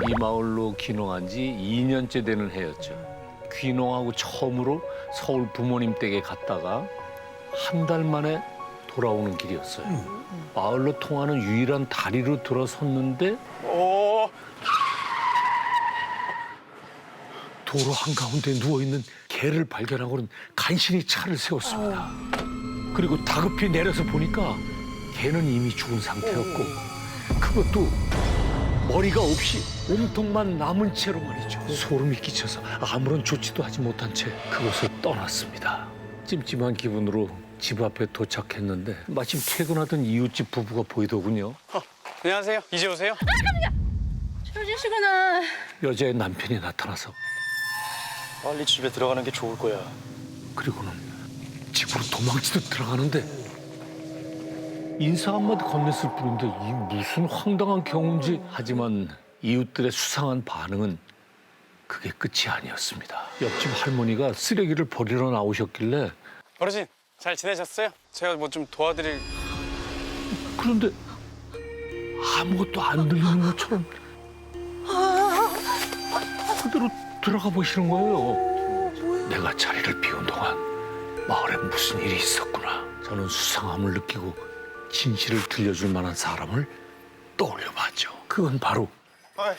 이 마을로 귀농한 지 2년째 되는 해였죠. 귀농하고 처음으로 서울 부모님 댁에 갔다가 한 달 만에 돌아오는 길이었어요. 마을로 통하는 유일한 다리로 들어섰는데 도로 한가운데 누워있는 개를 발견하고는 간신히 차를 세웠습니다. 그리고 다급히 내려서 보니까 개는 이미 죽은 상태였고 그것도 머리가 없이 몸통만 남은 채로 말이죠. 소름이 끼쳐서 아무런 조치도 하지 못한 채 그곳을 떠났습니다. 찜찜한 기분으로 집 앞에 도착했는데 마침 퇴근하던 이웃집 부부가 보이더군요. 안녕하세요. 이제 오세요? 찾으시구나. 여자의 남편이 나타나서 빨리 집에 들어가는 게 좋을 거야. 그리고는 집으로 도망치듯 들어가는데 인사 한마디 건넸을 뿐인데 이 무슨 황당한 경우인지. 하지만 이웃들의 수상한 반응은 그게 끝이 아니었습니다. 옆집 할머니가 쓰레기를 버리러 나오셨길래 어르신, 잘 지내셨어요? 제가 뭐 좀 도와드릴... 그런데 아무것도 안 들리는 것처럼 그대로 들어가 보시는 거예요. 내가 자리를 비운 동안 마을에 무슨 일이 있었구나. 저는 수상함을 느끼고 진실을 들려줄 만한 사람을 떠올려봤죠. 그건 바로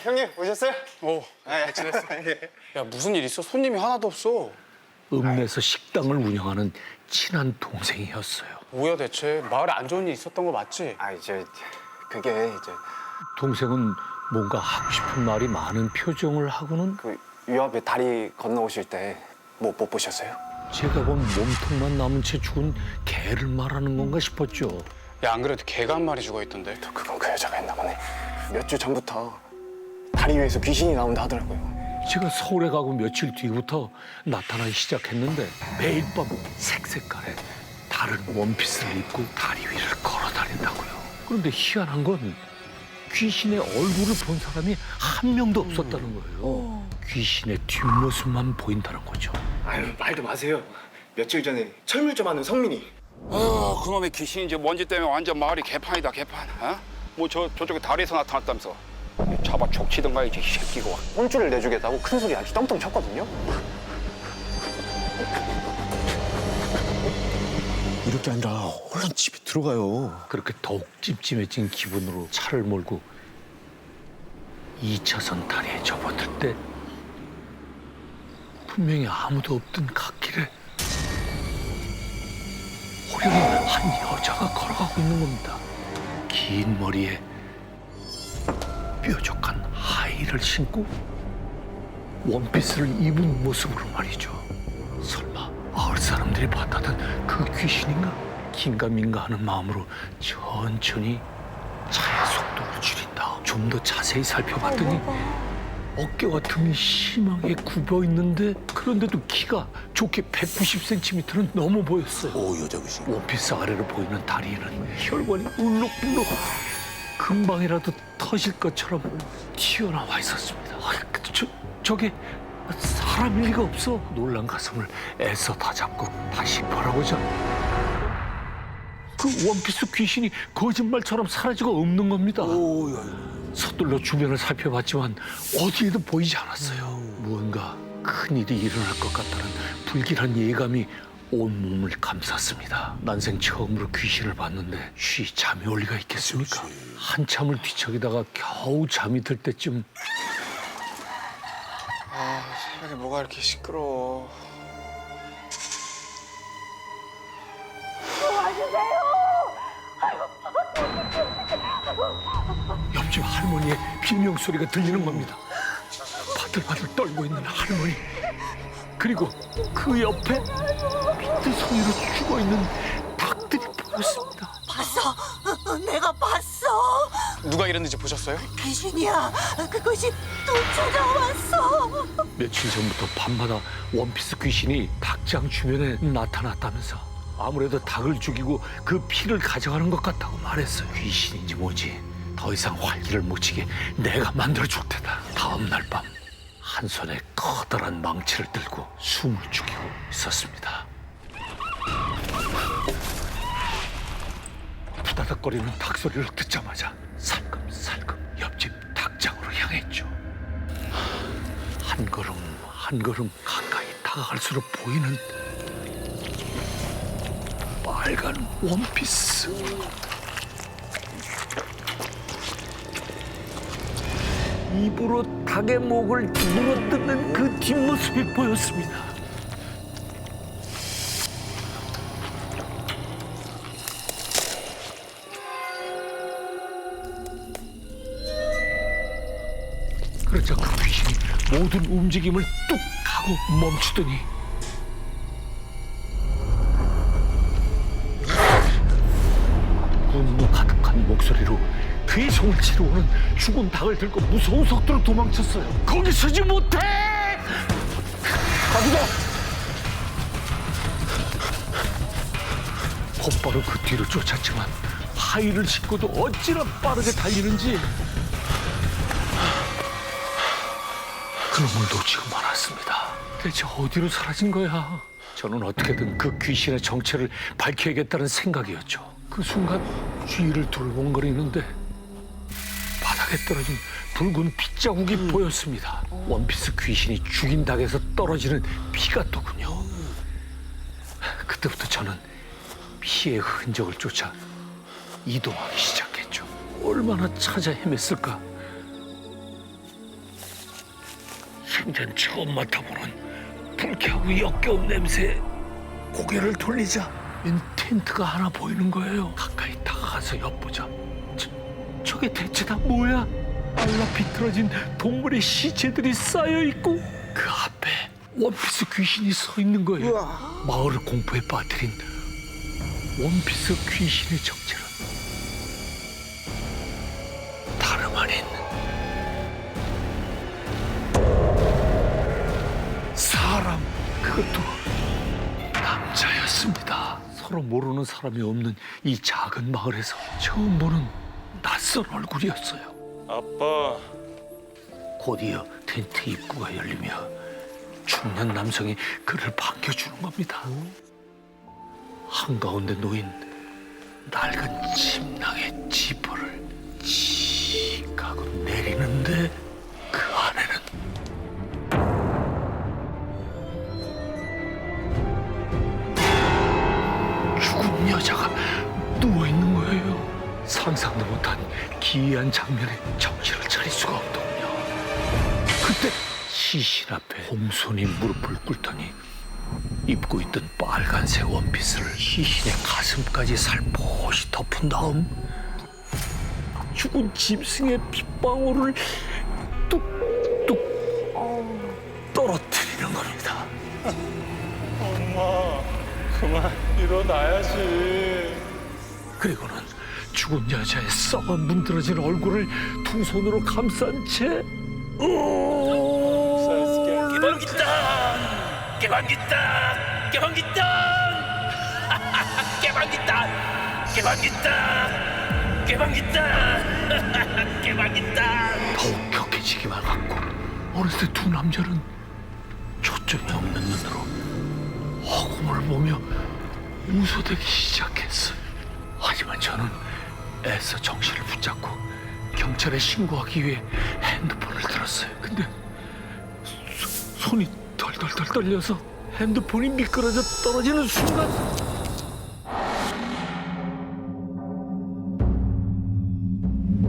형님 오셨어요? 오, 잘 지냈어. 야, 무슨 일 있어? 손님이 하나도 없어. 읍내에서 식당을 운영하는 친한 동생이었어요. 뭐야 대체? 마을에 안 좋은 일 있었던 거 맞지? 그게 이제 동생은 뭔가 하고 싶은 말이 많은 표정을 하고는 그 유압에 다리 건너오실 때 못 보셨어요? 제가 본 몸통만 남은 채 죽은 개를 말하는 건가 싶었죠. 야, 안 그래도 개가 한 마리 죽어있던데. 그건 그 여자가 했나 보네. 몇 주 전부터 다리 위에서 귀신이 나온다 하더라고요. 제가 서울에 가고 며칠 뒤부터 나타나기 시작했는데 매일 밤 색색깔의 다른 원피스를 입고 다리 위를 걸어 다닌다고요. 그런데 희한한 건 귀신의 얼굴을 본 사람이 한 명도 없었다는 거예요. 귀신의 뒷모습만 보인다는 거죠. 아유 말도 마세요. 며칠 전에 철물 좀 하는 성민이 아, 그놈의 귀신이 이제 먼지 때문에 완전 마을이 개판이다, 개판. 어? 뭐 저쪽에 다리에서 나타났다면서. 잡아 촉치던가 이제 이 새끼가. 혼쭐을 내주겠다고 큰 소리 아주 떵떵 쳤거든요. 이럴 게 아니라 얼른 집에 들어가요. 그렇게 더욱 찜찜해진 기분으로 차를 몰고 2차선 다리에 접어들 때 분명히 아무도 없던 갓길에 호련히 한 여자가 걸어가고 있는 겁니다. 긴 머리에 뾰족한 하이힐을 신고 원피스를 입은 모습으로 말이죠. 설마 마을 사람들이 봤다던 그 귀신인가? 긴가민가 하는 마음으로 천천히 차의 속도를 줄인다. 좀 더 자세히 살펴봤더니 어깨와 등이 심하게 굽어 있는데 그런데도 키가 좋게 190cm는 넘어 보였어요. 오, 여자 귀신. 원피스 아래로 보이는 다리에는 혈관이 울룩불룩 금방이라도 터질 것처럼 튀어나와 있었습니다. 저게 사람일 리가 없어. 놀란 가슴을 애써 다잡고 다시 바라보자 그 원피스 귀신이 거짓말처럼 사라지고 없는 겁니다. 오, 야. 서둘러 주변을 살펴봤지만 어디에도 보이지 않았어요. 무언가 큰일이 일어날 것 같다는 불길한 예감이 온몸을 감쌌습니다. 난생 처음으로 귀신을 봤는데 쉬 잠이 올 리가 있겠습니까? 한참을 뒤척이다가 겨우 잠이 들 때쯤 아, 새벽에 뭐가 이렇게 시끄러워. 옆집 할머니의 비명 소리가 들리는 겁니다. 바들바들 떨고 있는 할머니, 그리고 그 옆에 삐뚤소리로 죽어있는 닭들이 보였습니다. 봤어. 내가 봤어. 누가 이랬는지 보셨어요? 귀신이야. 그것이 또 찾아왔어. 며칠 전부터 밤마다 원피스 귀신이 닭장 주변에 나타났다면서 아무래도 닭을 죽이고 그 피를 가져가는 것 같다고 말했어요. 귀신인지 뭐지 더 이상 활기를 못 치게 내가 만들어 줄 테다. 다음 날 밤 한 손에 커다란 망치를 들고 숨을 죽이고 있었습니다. 부다닥거리는 닭 소리를 듣자마자 살금살금 옆집 닭장으로 향했죠. 한 걸음 가까이 다가갈수록 보이는 빨간 원피스. 입으로 닭의 목을 물어뜯는 그 뒷모습이 보였습니다. 그러자 그 귀신이 모든 움직임을 뚝 하고 멈추더니 분노 가득한 목소리로 그의 손을 치러 오는 죽은 닭을 들고 무서운 속도로 도망쳤어요. 거기 서지 못해! 가두다! 곧바로 그 뒤로 쫓았지만 하이를 신고도 어찌나 빠르게 달리는지 그놈을 놓치고 말았습니다. 대체 어디로 사라진 거야? 저는 어떻게든 그 귀신의 정체를 밝혀야겠다는 생각이었죠. 그 순간 주위를 둘러본거리는데 바닥에 떨어진 붉은 핏자국이 보였습니다. 원피스 귀신이 죽인 닭에서 떨어지는 피가더군요. 그때부터 저는 피의 흔적을 쫓아 이동하기 시작했죠. 얼마나 찾아 헤맸을까? 생전 처음 맡아보는 불쾌하고 역겨운 냄새에 고개를 돌리자 웬 텐트가 하나 보이는 거예요. 가까이 다가가서 엿보자. 저게 대체 다 뭐야? 빨라 비틀어진 동물의 시체들이 쌓여있고 그 앞에 원피스 귀신이 서 있는 거예요. 마을을 공포에 빠뜨린 원피스 귀신의 정체는 다름 아닌 사람, 그것도 남자였습니다. 서로 모르는 사람이 없는 이 작은 마을에서 처음 보는 낯선 얼굴이었어요. 아빠. 곧이어 텐트 입구가 열리며 중년 남성이 그를 반겨주는 겁니다. 한가운데 놓인 낡은 침낭의 지퍼를 칙 하고 내리는데 그 안에는 죽은 여자가 누워있는 거예요. 상상도 못한 기이한 장면에 정신을 차릴 수가 없더군요. 그때 시신 앞에 홍손이 무릎을 꿇더니 입고 있던 빨간색 원피스를 시신의 가슴까지 살포시 덮은 다음 죽은 짐승의 핏방울을 뚝뚝 떨어뜨리는 겁니다. 엄마, 그만 일어나야지. 그리고는 죽은 여자의 썩어 문드러진 얼굴을 두 손으로 감싼 채 깨방기땅! 깨방기땅! 깨방기땅! 깨방기땅! 깨방기땅! 깨방기땅! 깨방기땅! 더욱 격해지기만 하고 어느새 두 남자는 초점이 없는 눈으로 허공을 보며 웃어대기 시작했어요. 하지만 저는 애써 정신을 붙잡고 경찰에 신고하기 위해 핸드폰을 들었어요. 근데 손이 덜덜덜 떨려서 핸드폰이 미끄러져 떨어지는 순간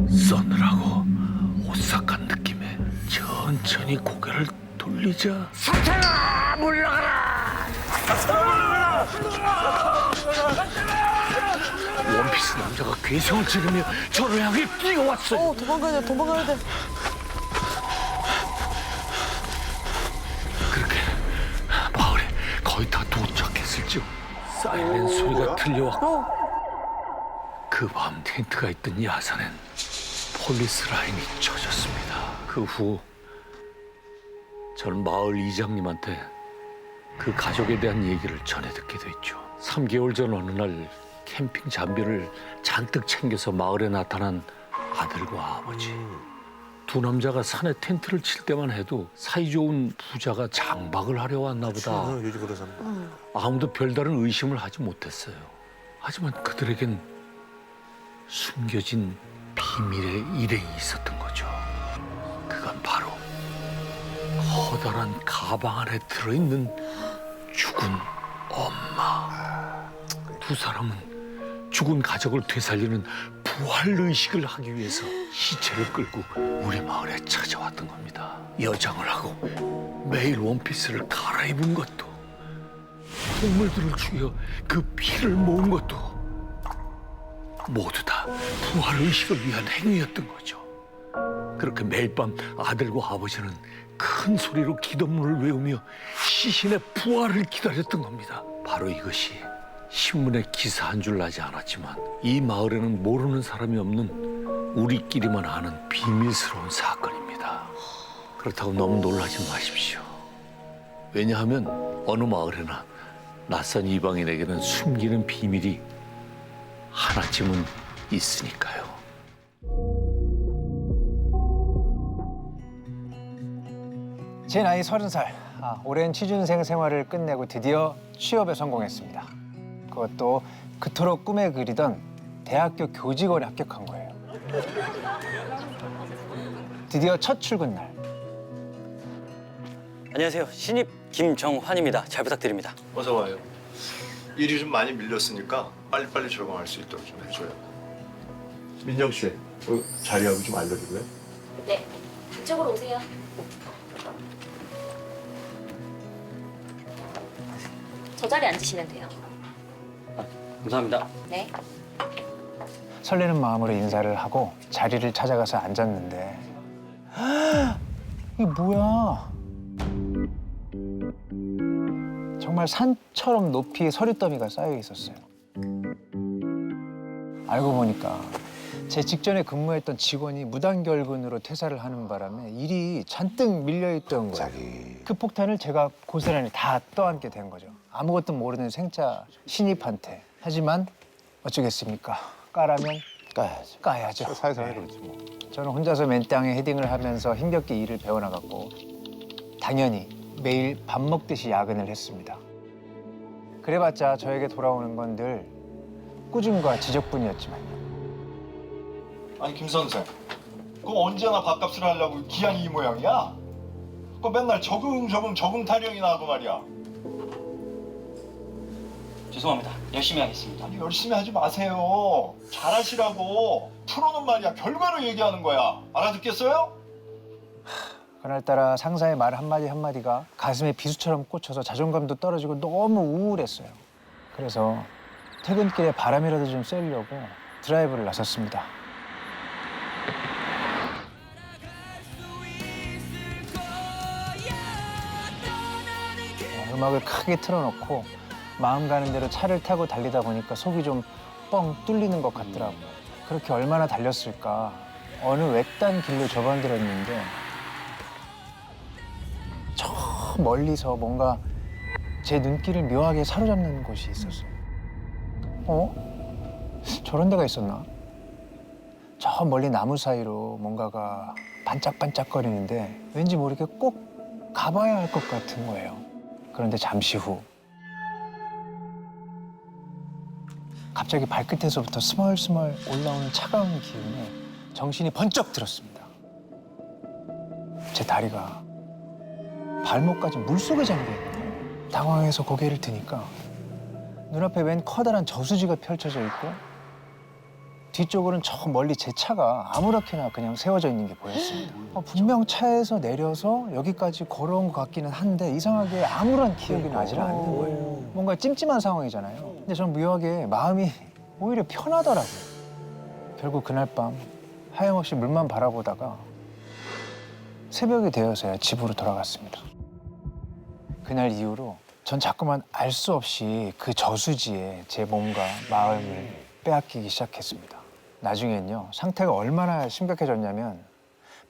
서늘하고 오싹한 느낌에 천천히 고개를 돌리자 사탄아 물러가라! 원피스 남자가 괴성을 지르며 저를 향해 뛰어왔어요. 도망가야 돼, 도망가야 돼. 그렇게 마을에 거의 다 도착했을지요. 사이렌 소리가 들려왔고 그 밤 텐트가 있던 야산엔 폴리스 라인이 쳐졌습니다. 그 후 저는 마을 이장님한테 그 가족에 대한 얘기를 전해 듣게 됐죠. 3개월 전 어느 날 캠핑 잔비를 잔뜩 챙겨서 마을에 나타난 아들과 아버지. 두 남자가 산에 텐트를 칠 때만 해도 사이좋은 부자가 장박을 하려 왔나 보다. 요즘 그러잖아. 아무도 별다른 의심을 하지 못했어요. 하지만 그들에겐 숨겨진 비밀의 일행이 있었던 거죠. 그건 바로 커다란 가방 안에 들어있는 죽은 엄마. 두 사람은 죽은 가족을 되살리는 부활의식을 하기 위해서 시체를 끌고 우리 마을에 찾아왔던 겁니다. 여장을 하고 매일 원피스를 갈아입은 것도, 동물들을 죽여 그 피를 모은 것도 모두 다 부활의식을 위한 행위였던 거죠. 그렇게 매일 밤 아들과 아버지는 큰 소리로 기도문을 외우며 시신의 부활을 기다렸던 겁니다. 바로 이것이 신문에 기사 한 줄 나지 않았지만 이 마을에는 모르는 사람이 없는 우리끼리만 아는 비밀스러운 사건입니다. 그렇다고 너무 놀라지 마십시오. 왜냐하면 어느 마을에나 낯선 이방인에게는 숨기는 비밀이 하나쯤은 있으니까요. 제 나이 30살. 오랜 취준생 생활을 끝내고 드디어 취업에 성공했습니다. 그것도 그토록 꿈에 그리던 대학교 교직원에 합격한 거예요. 드디어 첫 출근 날. 안녕하세요. 신입 김정환입니다. 잘 부탁드립니다. 어서 와요. 일이 좀 많이 밀렸으니까 빨리빨리 적응할 수 있도록 좀 해줘요. 민정 씨, 자리하고 좀 알려주고요. 네, 이쪽으로 오세요. 저 자리에 앉으시면 돼요. 감사합니다. 네. 설레는 마음으로 인사를 하고 자리를 찾아가서 앉았는데 이게 뭐야? 정말 산처럼 높이 서리더미가 쌓여 있었어요. 알고 보니까 제 직전에 근무했던 직원이 무단결근으로 퇴사를 하는 바람에 일이 잔뜩 밀려있던 거예요. 그 폭탄을 제가 고스란히 다 떠안게 된 거죠. 아무것도 모르는 생짜 신입한테. 하지만 어쩌겠습니까? 까라면 까야지. 까야죠. 사회생활 그렇지 뭐. 저는 혼자서 맨땅에 헤딩을 하면서 힘겹게 일을 배워나갔고 당연히 매일 밥 먹듯이 야근을 했습니다. 그래봤자 저에게 돌아오는 건 늘 꾸중과 지적뿐이었지만요. 아니 김 선생, 그거 언제나 밥값을 하려고 기한이 이 모양이야? 그거 맨날 적응 타령이나 하고 말이야. 죄송합니다. 열심히 하겠습니다. 아니 열심히 하지 마세요. 잘하시라고. 프로는 말이야 결과로 얘기하는 거야. 알아듣겠어요? 그날따라 상사의 말 한마디 한마디가 가슴에 비수처럼 꽂혀서 자존감도 떨어지고 너무 우울했어요. 그래서 퇴근길에 바람이라도 좀 쐬려고 드라이브를 나섰습니다. 음악을 크게 틀어놓고 마음 가는 대로 차를 타고 달리다 보니까 속이 좀 뻥 뚫리는 것 같더라고요. 그렇게 얼마나 달렸을까. 어느 외딴 길로 접어들었는데 저 멀리서 뭔가 제 눈길을 묘하게 사로잡는 곳이 있었어요. 저런 데가 있었나? 저 멀리 나무 사이로 뭔가가 반짝반짝거리는데 왠지 모르게 꼭 가봐야 할 것 같은 거예요. 그런데 잠시 후 갑자기 발끝에서부터 스멀스멀 올라오는 차가운 기운에 정신이 번쩍 들었습니다. 제 다리가 발목까지 물속에 잠겨있는 거예요. 당황해서 고개를 드니까 눈앞에 웬 커다란 저수지가 펼쳐져 있고 뒤쪽으로는 저 멀리 제 차가 아무렇게나 그냥 세워져 있는 게 보였습니다. 분명 차에서 내려서 여기까지 걸어온 것 같기는 한데 이상하게 아무런 기억이 나질 않는 거예요. 뭔가 찜찜한 상황이잖아요. 근데 전 묘하게 마음이 오히려 편하더라고요. 결국 그날 밤 하염없이 물만 바라보다가 새벽이 되어서야 집으로 돌아갔습니다. 그날 이후로 전 자꾸만 알 수 없이 그 저수지에 제 몸과 마음을 빼앗기기 시작했습니다. 나중엔요, 상태가 얼마나 심각해졌냐면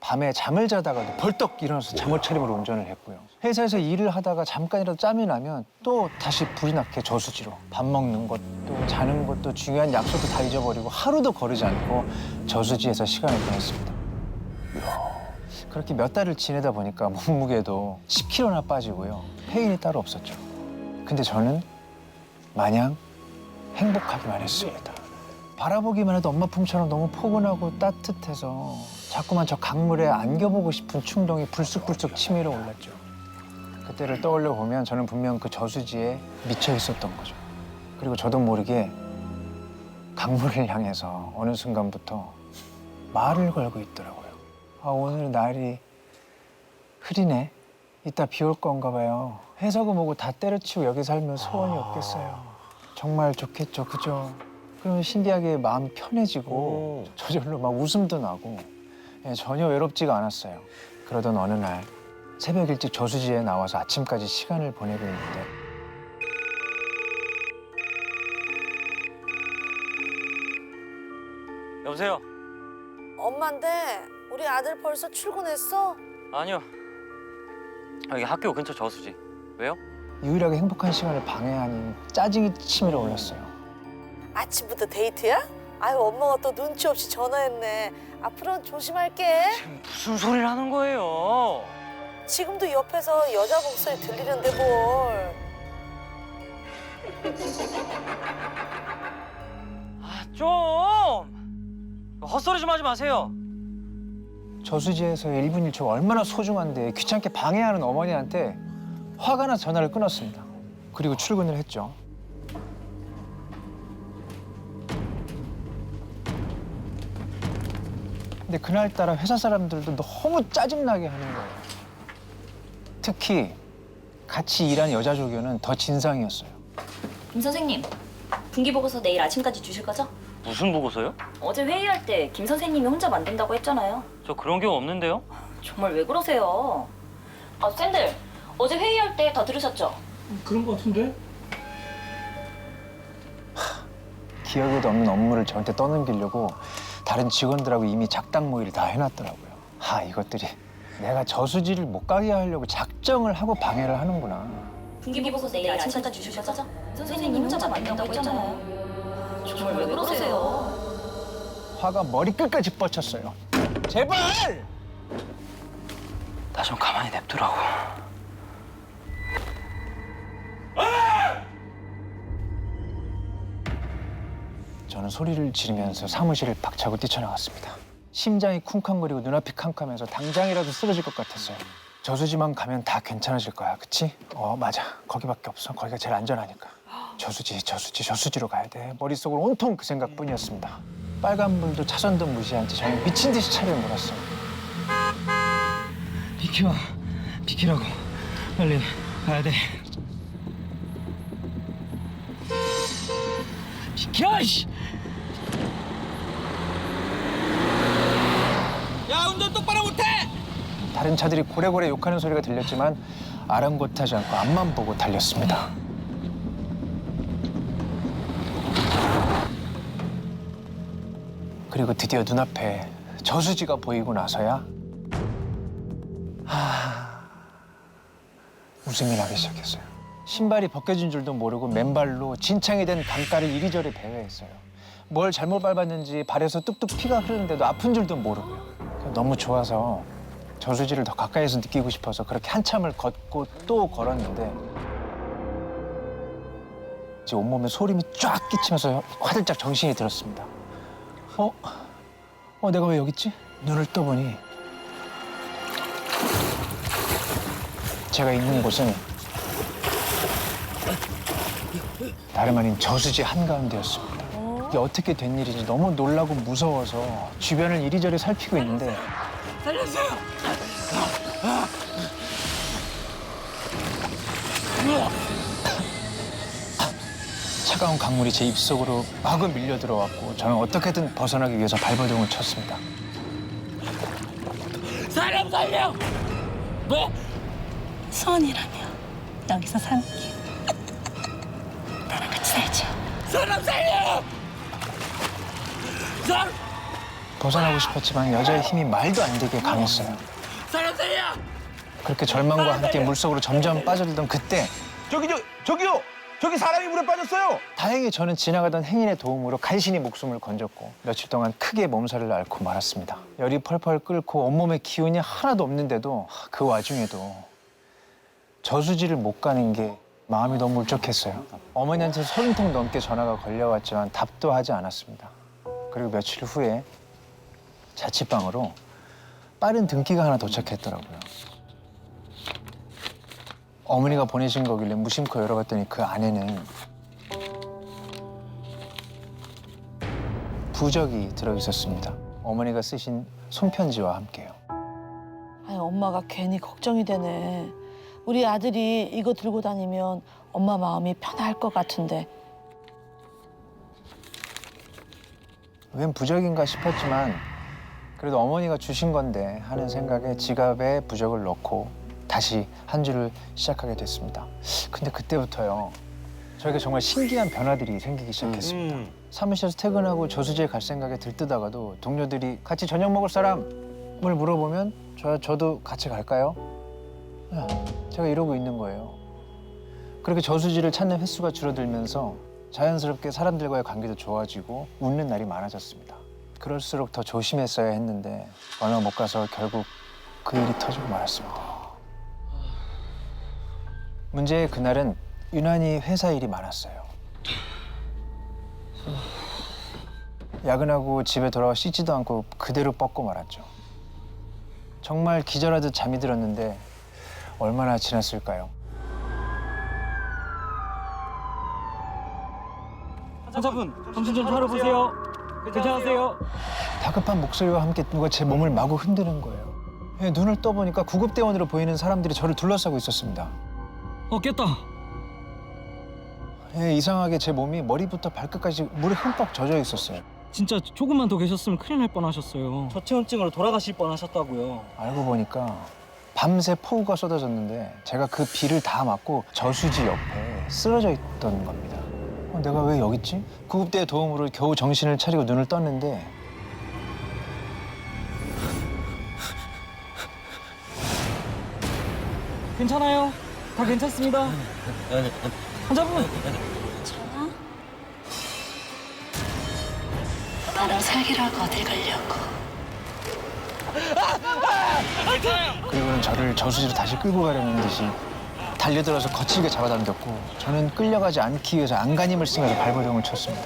밤에 잠을 자다가도 벌떡 일어나서 잠옷 차림으로 운전을 했고요. 회사에서 일을 하다가 잠깐이라도 짬이 나면 또 다시 불이 나게 저수지로 밥 먹는 것도 자는 것도 중요한 약속도 다 잊어버리고 하루도 거르지 않고 저수지에서 시간을 보냈습니다. 그렇게 몇 달을 지내다 보니까 몸무게도 10kg나 빠지고요. 페인이 따로 없었죠. 근데 저는 마냥 행복하기만 했습니다. 바라보기만 해도 엄마 품처럼 너무 포근하고 따뜻해서 자꾸만 저 강물에 안겨보고 싶은 충동이 불쑥불쑥 치밀어 올랐죠. 그때를 떠올려 보면 저는 분명 그 저수지에 미쳐 있었던 거죠. 그리고 저도 모르게 강물을 향해서 어느 순간부터 말을 걸고 있더라고요. 아, 오늘 날이 흐리네. 이따 비 올 건가 봐요. 해서고 뭐고 다 때려치우고 여기 살면 소원이 없겠어요. 정말 좋겠죠, 그죠? 그러면 신기하게 마음이 편해지고 저절로 막 웃음도 나고 예, 전혀 외롭지가 않았어요. 그러던 어느 날 새벽 일찍 저수지에 나와서 아침까지 시간을 보내고 있는데 여보세요? 엄마인데 우리 아들 벌써 출근했어? 아니요. 여기 학교 근처 저수지. 왜요? 유일하게 행복한 시간을 방해하는 짜증이 치밀어 올랐어요. 아침부터 데이트야? 아유 엄마가 또 눈치 없이 전화했네. 앞으로는 조심할게. 무슨 소리를 하는 거예요? 지금도 옆에서 여자 목소리 들리는데 뭘. 아, 좀! 헛소리 좀 하지 마세요. 저수지에서의 1분 1초가 얼마나 소중한데 귀찮게 방해하는 어머니한테 화가 나서 전화를 끊었습니다. 그리고 출근을 했죠. 근데 그날따라 회사 사람들도 너무 짜증나게 하는 거예요. 특히 같이 일한 여자 조교는 더 진상이었어요. 김 선생님, 분기보고서 내일 아침까지 주실 거죠? 무슨 보고서요? 어제 회의할 때 김 선생님이 혼자 만든다고 했잖아요. 저 그런 경우 없는데요? 정말 왜 그러세요? 아, 쌤들, 어제 회의할 때 다 들으셨죠? 그런 거 같은데? 기억에도 없는 업무를 저한테 떠넘기려고 다른 직원들하고 이미 작당 모의를 다 해놨더라고요. 아, 이것들이 내가 저수지를 못 가게 하려고 작정을 하고 방해를 하는구나. 분기보고서 내일 아침까지 주실 거죠? 선생님이 혼자 만든다고 했잖아요. 정말 왜 그러세요? 화가 머리끝까지 뻗쳤어요. 제발! 나 좀 가만히 냅두라고. 저는 소리를 지르면서 사무실을 박차고 뛰쳐나갔습니다. 심장이 쿵쾅거리고 눈앞이 캄캄해서 당장이라도 쓰러질 것 같았어요. 저수지만 가면 다 괜찮아질 거야, 그치? 맞아. 거기밖에 없어. 거기가 제일 안전하니까. 저수지로 가야 돼. 머릿속으로 온통 그 생각뿐이었습니다. 빨간불도 차선도 무시한 채 저는 미친 듯이 차를 몰았어요. 비키라고. 빨리 가야 돼. 비켜, 씨! 야, 운전 똑바로 못해! 다른 차들이 고래고래 욕하는 소리가 들렸지만 아랑곳하지 않고 앞만 보고 달렸습니다. 그리고 드디어 눈앞에 저수지가 보이고 나서야 웃음이 나기 시작했어요. 신발이 벗겨진 줄도 모르고 맨발로 진창이 된 강가를 이리저리 배회했어요. 뭘 잘못 밟았는지 발에서 뚝뚝 피가 흐르는데도 아픈 줄도 모르고요. 너무 좋아서 저수지를 더 가까이서 느끼고 싶어서 그렇게 한참을 걷고 또 걸었는데 제 온몸에 소름이 쫙 끼치면서 화들짝 정신이 들었습니다. 내가 왜 여기 있지? 눈을 떠보니 제가 있는 곳은 다름 아닌 저수지 한가운데였습니다. 이게 어떻게 된 일인지 너무 놀라고 무서워서 주변을 이리저리 살피고 있는데 살려주세요! 차가운 강물이 제 입속으로 마구 밀려 들어왔고 저는 어떻게든 벗어나기 위해서 발버둥을 쳤습니다. 사람 살려! 뭐? 소원이라며 여기서 살게. 나랑 같이 살자. 사람 살려! 벗어나고 싶었지만 여자의 힘이 말도 안 되게 강했어요. 사람 살려! 그렇게 절망과 함께 물속으로 점점 빠져들던 그때 저기요! 저기 사람이 물에 빠졌어요! 다행히 저는 지나가던 행인의 도움으로 간신히 목숨을 건졌고 며칠 동안 크게 몸살을 앓고 말았습니다. 열이 펄펄 끓고 온몸에 기운이 하나도 없는데도 그 와중에도 저수지를 못 가는 게 마음이 너무 울적했어요. 어머니한테 30통 넘게 전화가 걸려왔지만 답도 하지 않았습니다. 그리고 며칠 후에 자취방으로 빠른 등기가 하나 도착했더라고요. 어머니가 보내신 거길래 무심코 열어봤더니 그 안에는 부적이 들어있었습니다. 어머니가 쓰신 손편지와 함께요. 아니, 엄마가 괜히 걱정이 되네. 우리 아들이 이거 들고 다니면 엄마 마음이 편할 것 같은데. 웬 부적인가 싶었지만 그래도 어머니가 주신 건데 하는 생각에 지갑에 부적을 넣고 다시 한 주를 시작하게 됐습니다. 근데 그때부터요. 저에게 정말 신기한 변화들이 생기기 시작했습니다. 사무실에서 퇴근하고 저수지에 갈 생각에 들뜨다가도 동료들이 같이 저녁 먹을 사람을 물어보면 저도 같이 갈까요? 제가 이러고 있는 거예요. 그렇게 저수지를 찾는 횟수가 줄어들면서 자연스럽게 사람들과의 관계도 좋아지고 웃는 날이 많아졌습니다. 그럴수록 더 조심했어야 했는데 얼마 못 가서 결국 그 일이 터지고 말았습니다. 문제의 그날은 유난히 회사 일이 많았어요. 야근하고 집에 돌아와 씻지도 않고 그대로 뻗고 말았죠. 정말 기절하듯 잠이 들었는데 얼마나 지났을까요? 환자분, 정신 좀 차려보세요. 괜찮으세요? 다급한 목소리와 함께 누가 제 몸을 마구 흔드는 거예요. 눈을 떠보니까 구급대원으로 보이는 사람들이 저를 둘러싸고 있었습니다. 깼다. 이상하게 제 몸이 머리부터 발끝까지 물에 흠뻑 젖어 있었어요. 진짜 조금만 더 계셨으면 큰일 날 뻔하셨어요. 저체온증으로 돌아가실 뻔하셨다고요. 알고 보니까 밤새 폭우가 쏟아졌는데 제가 그 비를 다 맞고 저수지 옆에 쓰러져 있던 겁니다. 내가 왜 여기 있지? 구급대의 도움으로 겨우 정신을 차리고 눈을 떴는데 괜찮아요. 다 괜찮습니다. 환자분. 나랑 살기라고 어딜 가려고. 그리고는 저를 저수지로 다시 끌고 가려는 듯이 달려들어서 거칠게 잡아당겼고 저는 끌려가지 않기 위해서 안간힘을 쓰면서 발버둥을 쳤습니다.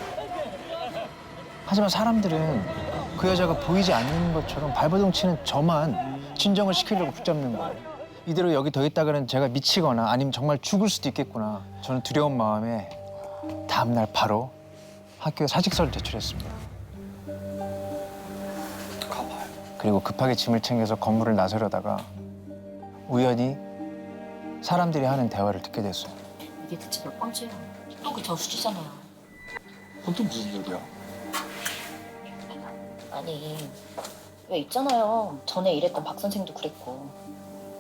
하지만 사람들은 그 여자가 보이지 않는 것처럼 발버둥 치는 저만 진정을 시키려고 붙잡는 거예요. 이대로 여기 더 있다가는 제가 미치거나 아니면 정말 죽을 수도 있겠구나. 저는 두려운 마음에 다음 날 바로 학교에 사직서를 제출했습니다. 그리고 급하게 짐을 챙겨서 건물을 나서려다가 우연히 사람들이 하는 대화를 듣게 됐어요. 이게 대체 몇 번째야? 그 저수지잖아요. 그건 또 무슨 소리야? 아니, 왜 있잖아요. 전에 일했던 박 선생도 그랬고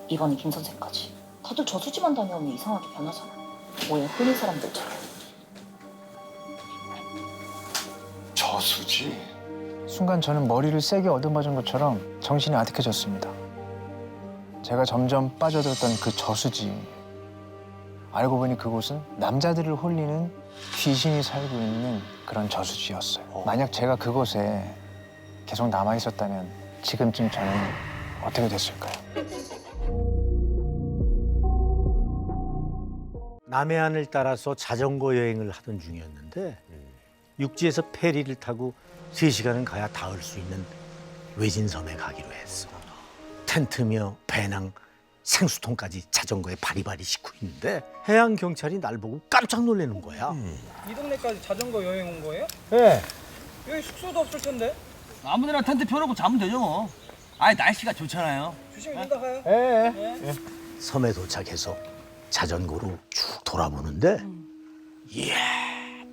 이번에 김 선생까지. 다들 저수지만 다녀오면 이상하게 변하잖아. 오해 흔히 사람들처럼. 저수지? 순간 저는 머리를 세게 얻어맞은 것처럼 정신이 아득해졌습니다. 제가 점점 빠져들었던 그 저수지. 알고 보니 그곳은 남자들을 홀리는 귀신이 살고 있는 그런 저수지였어요. 만약 제가 그곳에 계속 남아 있었다면 지금쯤 저는 어떻게 됐을까요? 남해안을 따라서 자전거 여행을 하던 중이었는데 육지에서 페리를 타고 3시간은 가야 닿을 수 있는 외진섬에 가기로 했어. 텐트며 배낭, 생수통까지 자전거에 바리바리 싣고 있는데 해양 경찰이 날 보고 깜짝 놀라는 거야. 이 동네까지 자전거 여행 온 거예요? 네. 여기 숙소도 없을 텐데. 아무데나 텐트 펴놓고 자면 되죠 뭐. 아니 날씨가 좋잖아요. 조심히 눈 가요. 섬에 도착해서 자전거로 쭉 돌아보는데 이야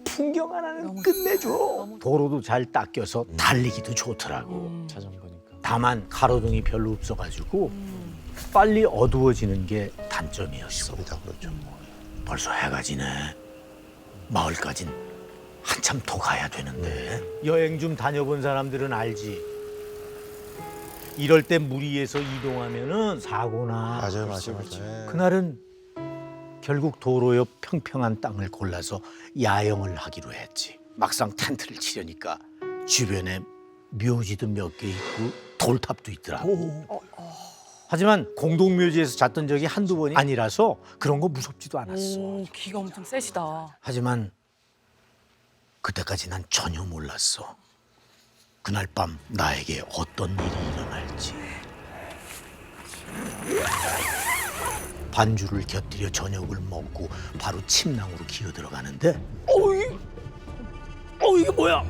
풍경 하나는 끝내줘. 도로도 잘 닦여서 달리기도 좋더라고. 자전거니까. 다만 가로등이 별로 없어가지고 빨리 어두워지는 게 단점이었어. 그렇죠. 벌써 해가 지네. 마을까진 한참 더 가야 되는데. 여행 좀 다녀본 사람들은 알지. 이럴 때 무리해서 이동하면은 사고나. 맞아요. 그날은 결국 도로 옆 평평한 땅을 골라서 야영을 하기로 했지. 막상 텐트를 치려니까 주변에 묘지도 몇 개 있고 돌탑도 있더라고. 하지만 공동묘지에서 잤던 적이 한두 번이 아니라서 그런 거 무섭지도 않았어. 기가 엄청 세시다. 하지만 그때까지 난 전혀 몰랐어. 그날 밤 나에게 어떤 일이 일어날지. 반주를 곁들여 저녁을 먹고 바로 침낭으로 기어 들어가는데 이게 뭐야?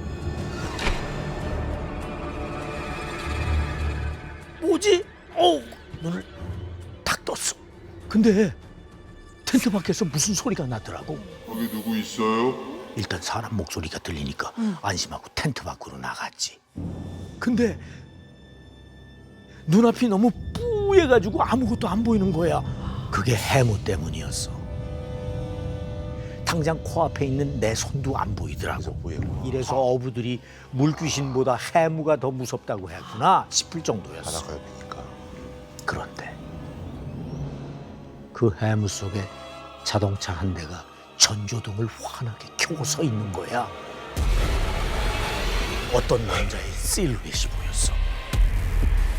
뭐지? 눈을 탁 떴어. 근데 텐트 밖에서 무슨 소리가 나더라고. 거기 누구 있어요? 일단 사람 목소리가 들리니까 안심하고 텐트 밖으로 나갔지. 근데 눈앞이 너무 뿌얘가지고 아무것도 안 보이는 거야. 그게 해무 때문이었어. 당장 코앞에 있는 내 손도 안 보이더라고. 이래서 어부들이 물귀신보다 해무가 더 무섭다고 했구나 싶을 정도였어. 바다가야 되니까. 그런데 그 해무 속에 자동차 한 대가 전조등을 환하게 켜고 서 있는 거야. 어떤 남자의 실루엣이 보였어.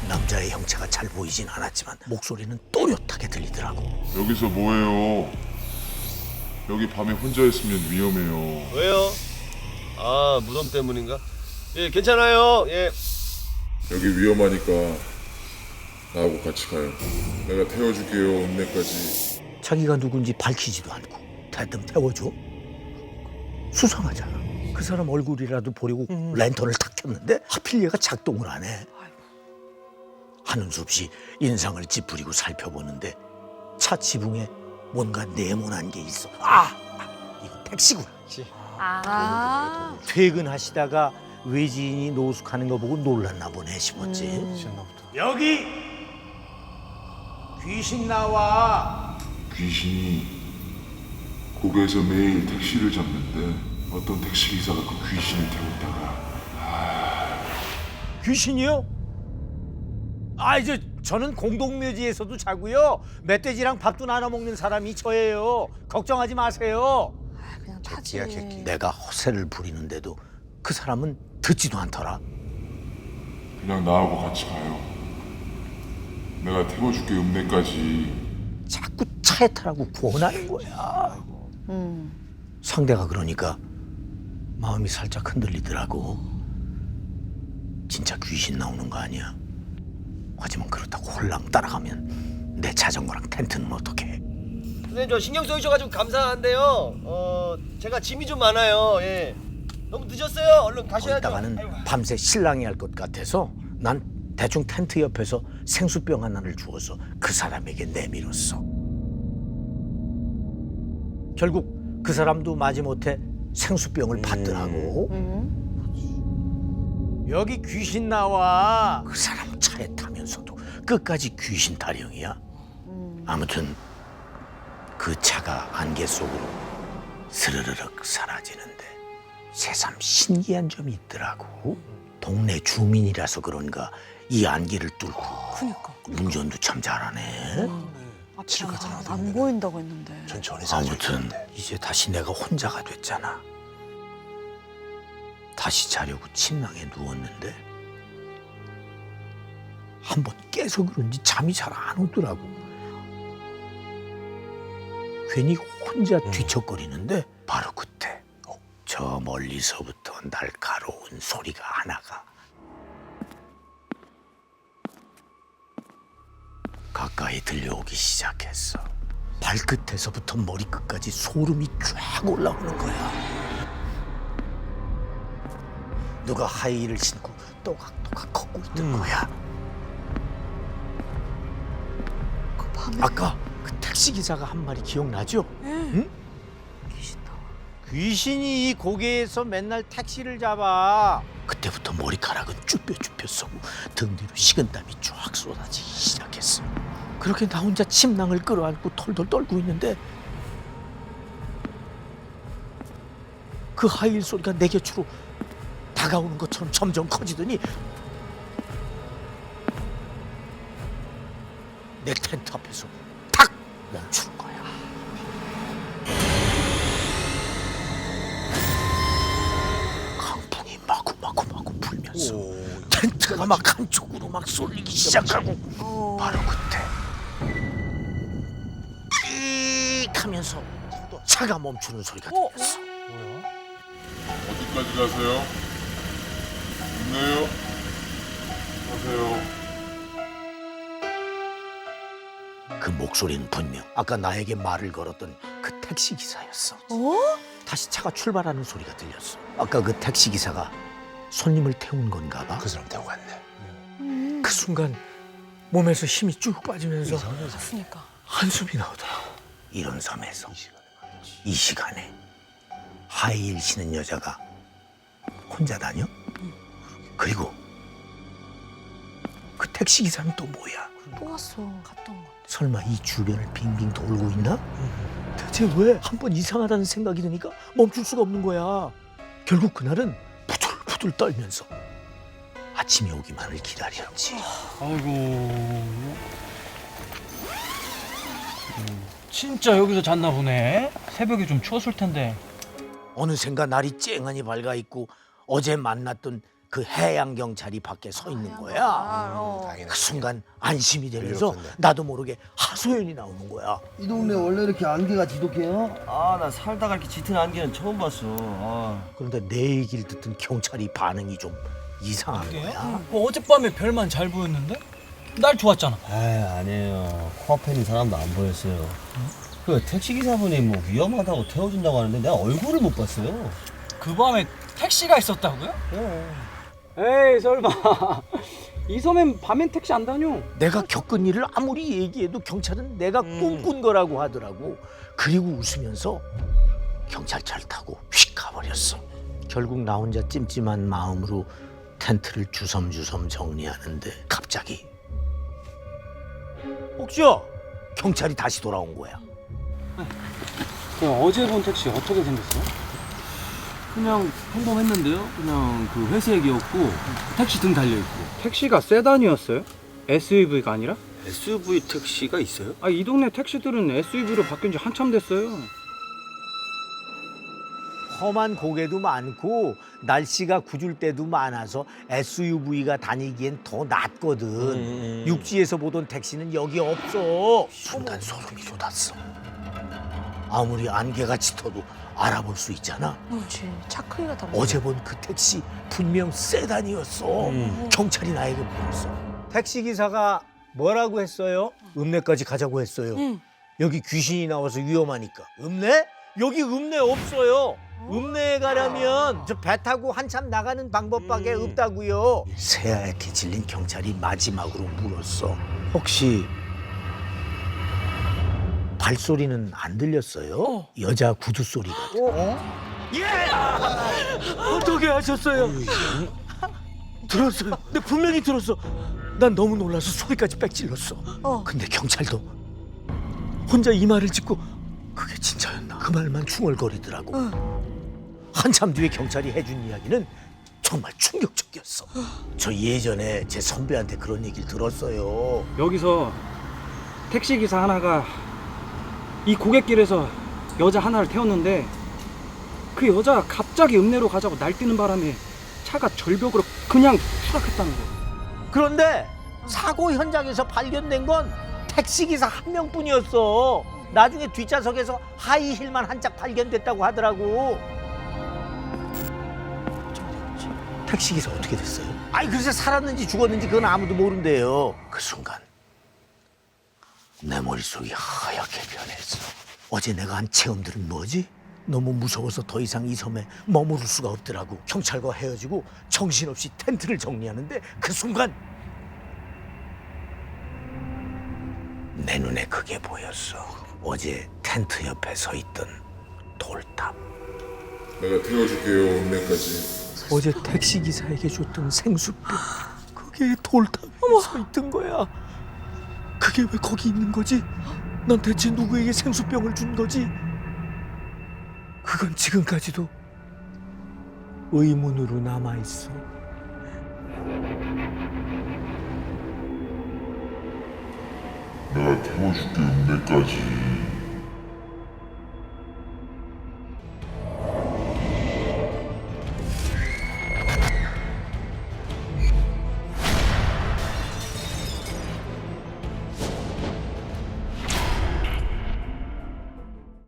남자의 형체가 잘 보이진 않았지만 목소리는 또렷하게 들리더라고. 여기서 뭐해요? 여기 밤에 혼자 있으면 위험해요. 왜요? 아, 무덤 때문인가? 예, 괜찮아요. 예. 여기 위험하니까 나하고 같이 가요. 내가 태워줄게요. 읍내까지. 자기가 누군지 밝히지도 않고 대뜸 태워줘? 수상하잖아. 그 사람 얼굴이라도 보려고 랜턴을 탁 켰는데 하필 얘가 작동을 안 해. 하는 수 없이 인상을 찌푸리고 살펴보는데 차 지붕에 뭔가 네모난 게 있어. 이거 택시구나. 퇴근하시다가 외지인이 노숙하는 거 보고 놀랐나 보네 싶었지. 여기 귀신 나와. 귀신이 고개에서 매일 택시를 잡는데 어떤 택시기사가 그 귀신을 태웠다가 귀신이요? 이제 저는 공동묘지에서도 자고요. 멧돼지랑 밥도 나눠 먹는 사람이 저예요. 걱정하지 마세요. 그냥 타지. 내가 허세를 부리는데도 그 사람은 듣지도 않더라. 그냥 나하고 같이 가요. 내가 태워줄게 읍내까지. 자꾸 차에 타라고 권하는 거야. 상대가 그러니까 마음이 살짝 흔들리더라고. 진짜 귀신 나오는 거 아니야? 하지만 그렇다고 홀랑 따라가면 내 자전거랑 텐트는 어떻게 해? 선생님, 저 신경 써주셔가지고 감사한데요. 제가 짐이 좀 많아요. 예. 너무 늦었어요. 얼른 가셔야죠. 거기다가는 밤새 실랑이 할 것 같아서 난 대충 텐트 옆에서 생수병 하나를 주워서 그 사람에게 내밀었어. 결국 그 사람도 마지못해 생수병을 받더라고. 여기 귀신 나와. 그 사람 차에 타면서도 끝까지 귀신 타령이야. 아무튼 그 차가 안개 속으로 스르르륵 사라지는데 새삼 신기한 점이 있더라고. 동네 주민이라서 그런가 이 안개를 뚫고 운전도 참 잘하네. 안 보인다고 했는데. 아무튼 이제 다시 내가 혼자가 됐잖아. 다시 자려고 침낭에 누웠는데 한 번 깨서 그런지 잠이 잘 안 오더라고. 괜히 혼자 뒤척거리는데 바로 그때 저 멀리서부터 날카로운 소리가 하나가 가까이 들려오기 시작했어. 발끝에서부터 머리끝까지 소름이 쫙 올라오는 거야. 누가 하이힐을 신고 또각또각 걷고 있는 거야. 아까 그 택시기사가 한 말이 기억나죠? 응? 귀신이 이 고개에서 맨날 택시를 잡아. 그때부터 머리카락은 쭈뼛쭈뼛 서고 등 뒤로 식은땀이 쫙 쏟아지기 시작했어. 그렇게 나 혼자 침낭을 끌어안고 털털 떨고 있는데 그 하이힐 소리가 내 곁으로 다가오는 것처럼 점점 커지더니 내 텐트 앞에서 탁 멈추는 거야. 강풍이 마구마구 불면서 텐트가 막 한쪽으로 막 쏠리기 시작하고 바로 그때 삑 하면서 차가 멈추는 소리가 들렸어. 어디까지 가세요? 있나요? 가세요. 그 목소리는 분명 아까 나에게 말을 걸었던 그 택시기사였어. 다시 차가 출발하는 소리가 들렸어. 아까 그 택시기사가 손님을 태운 건가 봐. 그 사람 태우고 갔네. 그 순간 몸에서 힘이 쭉 빠지면서 한숨이 나오더라고. 이런 섬에서 이 시간에 하이힐 신은 여자가 혼자 다녀? 그리고 그 택시기사는 또 뭐야? 또 왔어. 갔던 거. 설마 이 주변을 빙빙 돌고 있나? 대체 왜 한 번 이상하다는 생각이 드니까 멈출 수가 없는 거야. 결국 그날은 부들부들 떨면서 아침이 오기만을 기다렸지. 아이고. 진짜 여기서 잤나 보네. 새벽에 좀 추웠을 텐데. 어느샌가 날이 쨍하니 밝아 있고 어제 만났던 그 해양 경찰이 밖에 서 있는 거야. 그 순간 안심이 되면서 나도 모르게 하소연이 나오는 거야. 이 동네 원래 이렇게 안개가 지독해요? 아, 나 살다가 이렇게 짙은 안개는 처음 봤어. 아. 그런데 내 얘기를 듣던 경찰이 반응이 좀 이상한 거야. 뭐 어젯밤에 별만 잘 보였는데? 날 좋았잖아. 아, 아니에요. 코앞에 있는 사람도 안 보였어요. 그 택시기사분이 뭐 위험하다고 태워준다고 하는데 내가 얼굴을 못 봤어요. 그 밤에 택시가 있었다고요? 에이 설마. 이 섬엔 밤엔 택시 안 다녀. 내가 겪은 일을 아무리 얘기해도 경찰은 내가 꿈꾼 거라고 하더라고. 그리고 웃으면서 경찰차를 타고 휙 가버렸어. 결국 나 혼자 찜찜한 마음으로 텐트를 주섬주섬 정리하는데 갑자기 혹시요? 경찰이 다시 돌아온 거야. 어제 본 택시 어떻게 생겼어? 그냥 평범했는데요. 그냥 그 회색이었고 택시 등 달려있고. 택시가 세단이었어요? SUV가 아니라? SUV 택시가 있어요? 아, 이 동네 택시들은 SUV로 바뀐 지 한참 됐어요. 험한 고개도 많고 날씨가 궂을 때도 많아서 SUV가 다니기엔 더 낫거든. 육지에서 보던 택시는 여기 없어. 순간 소름이 돋았어. 아무리 안개가 짙어도 알아볼 수 있잖아. 그렇지. 차 크기가 다. 어제 본 그 택시 분명 세단이었어. 경찰이 나에게 물었어. 택시기사가 뭐라고 했어요? 읍내까지 가자고 했어요. 여기 귀신이 나와서 위험하니까. 읍내? 여기 읍내 없어요. 읍내에 가려면 저 배 타고 한참 나가는 방법밖에 없다고요. 새하얗게 질린 경찰이 마지막으로 물었어. 혹시 발소리는 안 들렸어요? 여자 구두 소리 같은. 예! 어떻게 하셨어요? 들었어요. 내 분명히 들었어. 난 너무 놀라서 소리까지 빽질렀어. 근데 경찰도 혼자 이 말을 짚고 그게 진짜였나? 그 말만 중얼거리더라고. 한참 뒤에 경찰이 해준 이야기는 정말 충격적이었어. 저 예전에 제 선배한테 그런 얘기를 들었어요. 여기서 택시기사 하나가 이 고갯길에서 여자 하나를 태웠는데 그 여자가 갑자기 읍내로 가자고 날뛰는 바람에 차가 절벽으로 그냥 추락했다는 거야. 그런데 사고 현장에서 발견된 건 택시기사 한 명뿐이었어. 나중에 뒷좌석에서 하이힐만 한 짝 발견됐다고 하더라고. 택시기사 어떻게 됐어요? 아니 글쎄 살았는지 죽었는지 그건 아무도 모른대요. 그 순간 내 머릿속이 하얗게 변했어. 어제 내가 한 체험들은 뭐지? 너무 무서워서 더 이상 이 섬에 머무를 수가 없더라고. 경찰과 헤어지고 정신없이 텐트를 정리하는데 그 순간 내 눈에 그게 보였어. 어제 텐트 옆에 서 있던 돌탑. 내가 태워줄게요, 읍내까지. 어제 택시기사에게 줬던 생수병. 그게 돌탑에 서 있던 거야. 그게 왜 거기 있는 거지? 난 대체 누구에게 생수병을 준 거지? 그건 지금까지도 의문으로 남아있어. 내가 태워줄게, 읍내까지.